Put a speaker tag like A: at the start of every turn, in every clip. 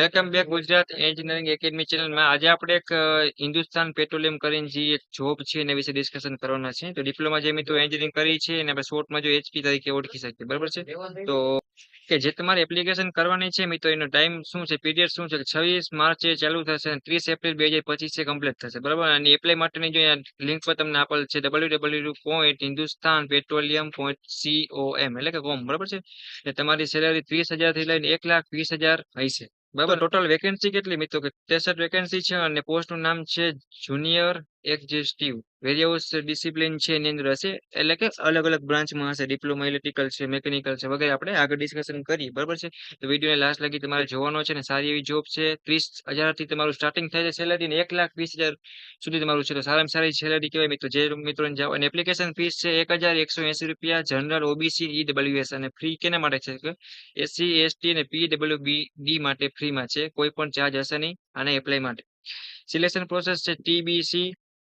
A: Welcome back Gujarat engineering academy ચેનલમાં. આજે આપણે એક હિન્દુસ્તાન પેટ્રોલિયમ કરીને જે એક જોબ છે એના વિશે ડિસ્કશન કરવાના છે. તો ડિપ્લોમા જે મિત્રો એન્જિનિયરિંગ કરી છે એને આપણે શોર્ટમાં જો એચપી તરીકે ઓળખી શકીએ, બરાબર છે. તો કે જે તમારે એપ્લિકેશન કરવાની છે મિત્રો, એનો ટાઈમ શું છે, પીરિયડ શું છે, 26 માર્ચે ચાલુ થશે અને 30 એપ્રિલ 2025 કમ્પ્લીટ થશે, બરાબર. અને એપ્લાય માટેની જો લિંક પર તમને આપેલ છે www.hindustan.petroleum.com એટલે કે કોમ, બરાબર છે. તમારી સેલેરી 30,000 થી લઈને 1,20,000 હશે. બરાબર. ટોટલ વેકેન્સી કેટલી મિત્રો કે 63 વેકેન્સી છે અને પોસ્ટનું નામ છે જુનિયર એક્ઝિક્યુટિવ. વેરિયસ ડિસિપ્લિન છે એની અંદર હશે, એટલે કે અલગ અલગ બ્રાન્ચમાં હશે. ડિપ્લોમા ઇલેક્ટ્રિકલ છે, મેકેનિકલ છે વગેરે આપણે આગળ ડિસ્કશન કરીએ, બરાબર છે. તો વિડીયોને લાસ્ટ લગી તમારે જોવાનો છે. ને સારી એવી જોબ છે. 30,000 થી તમારું સ્ટાર્ટિંગ થાય છે સેલેરી ને 1,20,000 સુધી તમારું છે. તો સારામાં સારી સેલેરી કહેવાય મિત્રો. જે મિત્રોને જાવ અને એપ્લિકેશન ફીસ છે 1,180 રૂપિયા. જનરલ, ઓબીસી, ઈડબ્લ્યુએસ અને ફ્રી કેના માટે છે કે એસસી, એસટી અને પીડબ્લ્યુડી માટે ફ્રીમાં છે. કોઈ પણ ચાર્જ હશે નહીં આને એપ્લાય માટે. સિલેક્શન પ્રોસેસ છે TBC,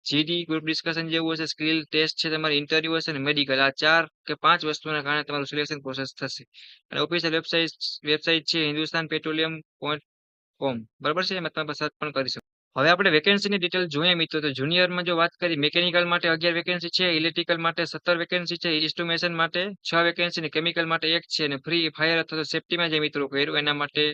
A: જીડી, ગ્રુપ ડિસ્કશન જેવું હશે, સ્કિલ ટેસ્ટ છે, તમારી ઇન્ટરવ્યુ હશે અને મેડિકલ. આ 4 કે 5 વસ્તુના કારણે તમારું સિલેક્શન પ્રોસેસ થશે. અને ઓફિશિયલ વેબસાઇટ છે hindustan.petroleum.com, બરાબર છે. એમાં તમે સર્ચ પણ કરી શકો. હવે આપણે વેકેન્સીની ડિટેલ જોઈએ મિત્રો. તો જુનિયરમાં જો વાત કરી, મેકેનિકલ માટે 11 વેકેન્સી છે, ઇલેક્ટ્રિકલ માટે 17 વેકેન્સી છે, ઇન્સ્ટ્રુમેશન માટે 6 વેકેન્સી અને કેમિકલ માટે 1 છે. અને ફ્રી ફાયર અથવા સેફટીમાં જે મિત્રો કર્યું એના માટે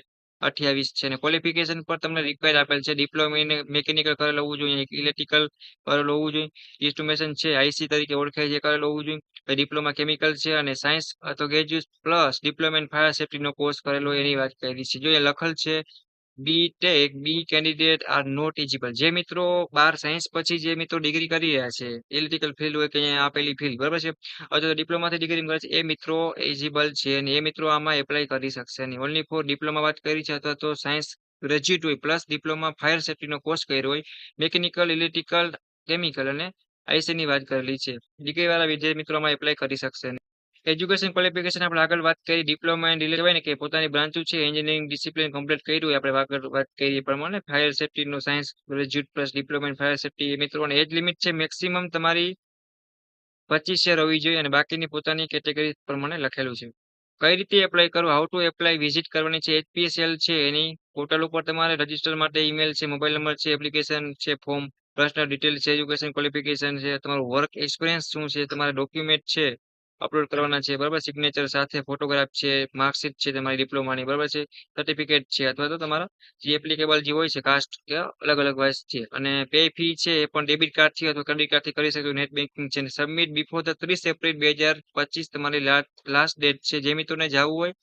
A: 28 છે. અને ક્વોલિફિકેશન પર તમને રિક્વાયર આપેલ છે ડિપ્લોમા ઇન મેકેનિકલ કરેલ હોવું જોઈએ, ઇલેક્ટ્રિકલ કરેલ હોવું જોઈએ, ઇન્સ્ટ્રુમેશન છે આઈસી તરીકે ઓળખાય છે કરેલ હોવું જોઈએ, ડિપ્લોમા કેમિકલ છે અને સાયન્સ અથવા graduate plus diploma in fire સેફ્ટીનો કોર્સ કરેલો એની વાત કરી છે. જો એ લખેલ છે BTech, B candidate are not eligible. જે મિત્રો 12 સાયન્સ પછી જે મિત્રો ડિગ્રી કરી રહ્યા છે, ઇલેક્ટ્રિકલ ફિલ્ડ હોય કે અહીંયા આપેલી ફિલ્ડ, બરાબર છે, અથવા તો ડિપ્લોમાથી ડિગ્રી કરે છે, એ મિત્રો એલિજિબલ છે અને એ મિત્રો આમાં એપ્લાય કરી શકશે નહીં. ઓનલી ફોર ડિપ્લોમા વાત કરી છે અથવા તો સાયન્સ ગ્રેજ્યુએટ હોય પ્લસ ડિપ્લોમા ફાયર સેફ્ટીનો કોર્સ કર્યો હોય, મેકેનિકલ, ઇલેક્ટ્રિકલ, કેમિકલ અને આઈસીની વાત કરેલી છે. ડિગ્રી વાળા વિદ્યાર્થી મિત્રો આમાં એપ્લાય કરી શકશે નહીં. એજ્યુકેશન ક્વોલિફિકેશન આપણે આગળ વાત કરી. ડિપ્લોમા એન્ડ કહેવાય ને કે પોતાની બ્રાન્ચ છે એન્જિનિયરિંગ ડિસિપ્લિન કમ્પ્લીટ કર્યું હોય આપણે આગળ વાત કરી એ પ્રમાણે. ફાયર સેફ્ટીનો science graduate plus diploma in fire safety. મિત્રોને એજ લિમિટ છે મેક્સિમમ તમારી 25 યર હોવી જોઈએ અને બાકીની પોતાની કેટેગરી પ્રમાણે લખેલું છે. કઈ રીતે એપ્લાય કરવું, હાઉ ટુ એપ્લાય, વિઝિટ કરવાની છે HPSL છે એની પોર્ટલ ઉપર. તમારે રજીસ્ટર માટે ઈમેલ છે, મોબાઈલ નંબર છે, એપ્લિકેશન છે, ફોર્મ, પર્સનલ ડિટેલ છે, એજ્યુકેશન ક્વોલિફિકેશન છે, તમારું વર્ક એક્સપિરિયન્સ શું છે, તમારા ડોક્યુમેન્ટ છે અપલોડ કરવાના છે, બરાબર. સિગ્નેચર સાથે ફોટોગ્રાફ છે, માર્કશીટ છે તમારી ડિપ્લોમાની, બરાબર છે, સર્ટિફિકેટ છે અથવા તો તમારા જે એપ્લિકેબલ જે હોય છે કાસ્ટ કે અલગ અલગ વાઇઝ છે. અને પે ફી છે એ પણ ડેબિટ કાર્ડથી અથવા ક્રેડિટ કાર્ડથી કરી શકો. નેટ બેન્કિંગ છે. સબમિટ બિફોર ધ 30 એપ્રિલ 2025 તમારી લાસ્ટ ડેટ છે. જે મિત્રોને જવું હોય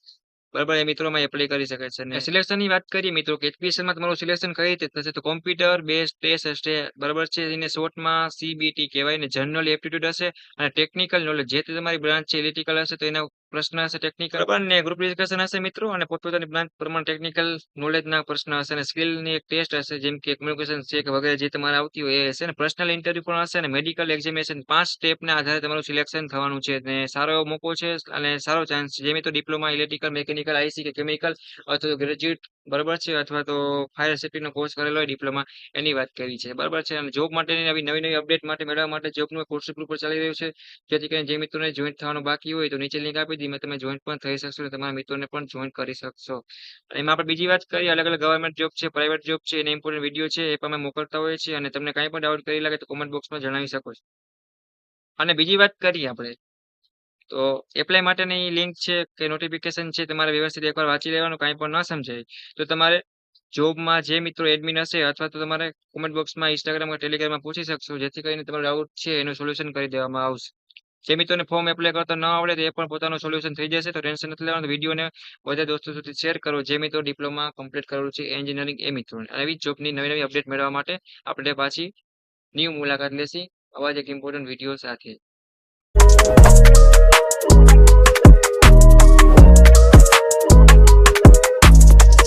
A: બરાબર એ મિત્રોમાં એપ્લાય કરી શકે છે. અને સિલેક્શનની વાત કરીએ મિત્રો કે એપ્લિકેશનમાં તમારું સિલેક્શન કઈ રીતે થશે, તો કોમ્પ્યુટર બેઝ ટેસ્ટ હશે, બરાબર છે. એને શોર્ટમાં CBT કહેવાય. ને જનરલ એપ્ટિટ્યુડ હશે અને ટેકનિકલ નોલેજ, જે તમારી બ્રાન્ચ છે ઇલેક્ટ્રિકલ હશે તો એના પ્રશ્ન હશે ટેકનિકલ, બરાબર. ને ગ્રુપ ડિસ્કશન હશે મિત્રો અને પોતપોતાની બ્રાન્ચ પ્રમાણે ટેકનિકલ નોલેજના પ્રશ્ન હશે અને સ્કિલની એક ટેસ્ટ હશે, જેમ કે કમ્યુનિકેશન છે કે વગેરે જે તમારે આવતી હોય એ હશે. અને પર્સનલ ઇન્ટરવ્યુ પણ હશે અને મેડિકલ એક્ઝામિનેશન. 5 સ્ટેપના આધારે તમારું સિલેક્શન થવાનું છે. અને સારો એવો મોકો છે અને સારો ચાન્સ છે. જે મિત્રો ડિપ્લોમા ઇલેક્ટ્રિકલ, મેકેનિકલ, આઈસી કે કેમિકલ અથવા તો ગ્રેજ્યુએટ, બરાબર છે, અથવા તો ફાયર સેફ્ટીનો કોર્સ કરેલો હોય ડિપ્લોમા, એની વાત કરી છે, બરાબર છે. અને જોબ માટેની નવી અપડેટ માટે મેળવવા માટે જોબનું કોર્સ ગ્રુપ પર ચાલી રહ્યું છે. જેથી કરીને જે મિત્રોને જોઈન્ટ થવાનું બાકી હોય તો નીચે લિંક આપી દી, તમે જોઈન્ટ પણ થઈ શકશો અને તમારા મિત્રોને પણ જોઈન કરી શકશો. એમાં આપણે બીજી વાત કરીએ, અલગ અલગ ગવર્મેન્ટ જોબ છે, પ્રાઇવેટ જોબ છે, એના ઇમ્પોર્ટન્ટ વિડીયો છે એ પણ અમે મોકલતા હોઈએ છીએ. અને તમને કાંઈ પણ ડાઉટ કરી લાગે તો કોમેન્ટ બોક્સમાં જણાવી શકો છો. અને બીજી વાત કરીએ આપણે તો એપ્લાય માટેની લિંક છે કે નોટિફિકેશન છે, તમારે વ્યવસ્થિત એકવાર વાંચી લેવાનું. કાંઈ પણ ન સમજાય તો તમારે જોબમાં જે મિત્રો એડમિન હશે અથવા તો તમારે કોમેન્ટ બોક્સમાં ઇન્સ્ટાગ્રામ કે ટેલિગ્રામમાં પૂછી શકશો, જેથી કરીને તમારો ડાઉટ છે એનું સોલ્યુશન કરી દેવામાં આવશે. જે મિત્રોને ફોર્મ એપ્લાય કરતા ન આવડે તો એ પણ પોતાનું સોલ્યુશન થઈ જશે. તો ટેન્શન નથી લેવાનું. વિડીયોને બધા દોસ્તો સુધી શેર કરો જે મિત્રો ડિપ્લોમા કમ્પ્લીટ કરેલું છે એન્જિનિયરિંગ એ મિત્રોને. આવી જોબની નવી અપડેટ મેળવવા માટે આપણે પાછી ન્યૂ મુલાકાત લેશી આવા જ એક ઇમ્પોર્ટન્ટ વિડીયો સાથે.